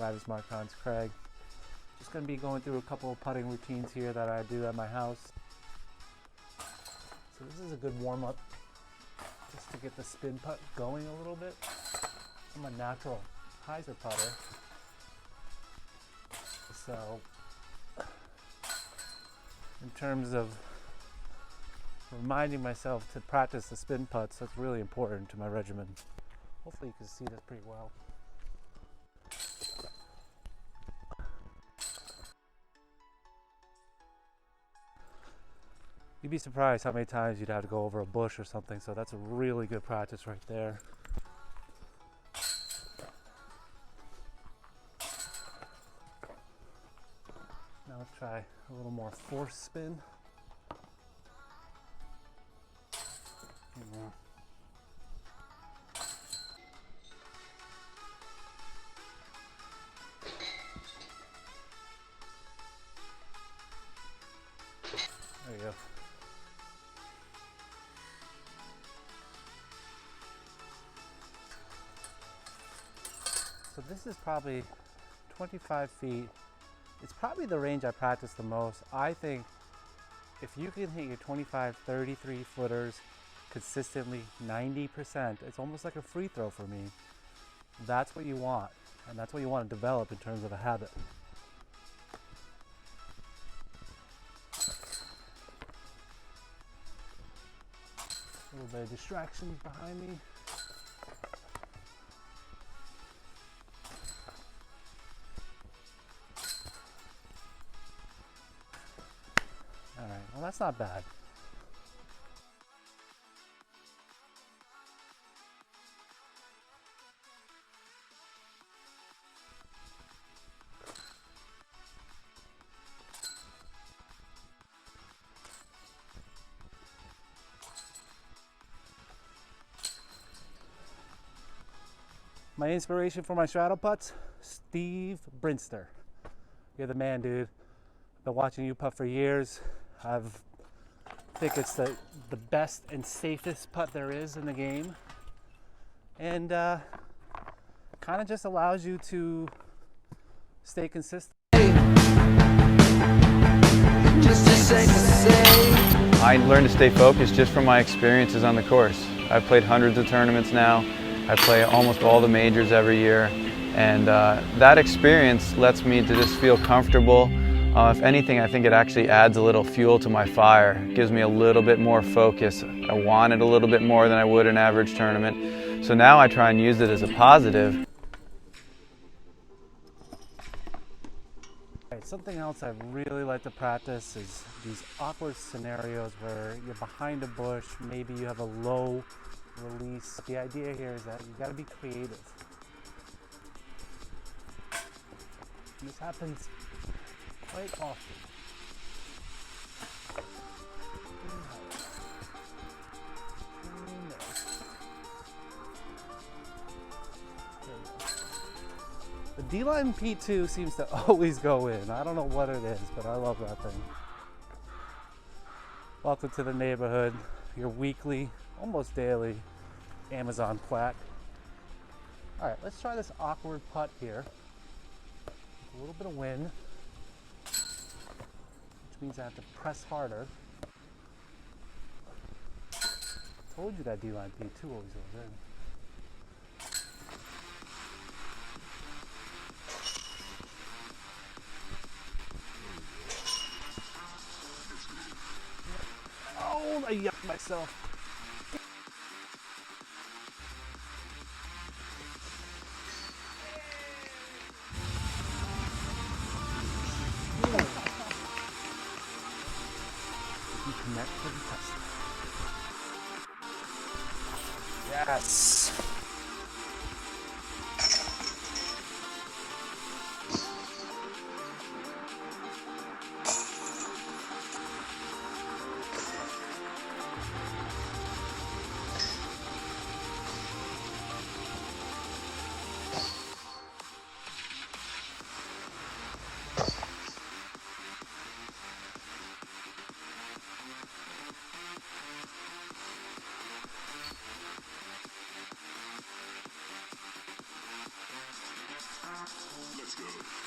Riders Markons-Craig. Just going to be going through a couple of putting routines here that I do at my house. So this is a good warm-up just to get the spin putt going a little bit. I'm a natural hyzer putter, so in terms of reminding myself to practice the spin putts, that's really important to my regimen. Hopefully you can see this pretty well. You'd be surprised how many times you'd have to go over a bush or something, so that's a really good practice right there. Now let's try a little more force spin. There you go. So this is probably 25 feet. It's probably the range I practice the most. I think if you can hit your 25, 33 footers consistently 90%, it's almost like a free throw for me. That's what you want, and that's what you want to develop in terms of a habit. A little bit of distractions behind me. All right, well that's not bad. My inspiration for my straddle putts, Steve Brinster. You're the man, dude. I've been watching you putt for years. I think it's the best and safest putt there is in the game. And kind of just allows you to stay consistent. I learned to stay focused just from my experiences on the course. I've played hundreds of tournaments now. I play almost all the majors every year, and that experience lets me to just feel comfortable. If anything, I think it actually adds a little fuel to my fire. It gives me a little bit more focus. I want it a little bit more than I would an average tournament. So now I try and use it as a positive. Something else I really like to practice is these awkward scenarios where you're behind a bush, maybe you have a low release. The idea here is that you got to be creative. And this happens quite often. The D-line P2 seems to always go in. I don't know what it is, but I love that thing. Welcome to the neighborhood, your weekly, almost daily Amazon plat. All right, let's try this awkward putt here. A little bit of wind, which means I have to press harder. Told you that D-line P2 always goes in. Oh, I yucked myself. You connect to the test. Yes. go.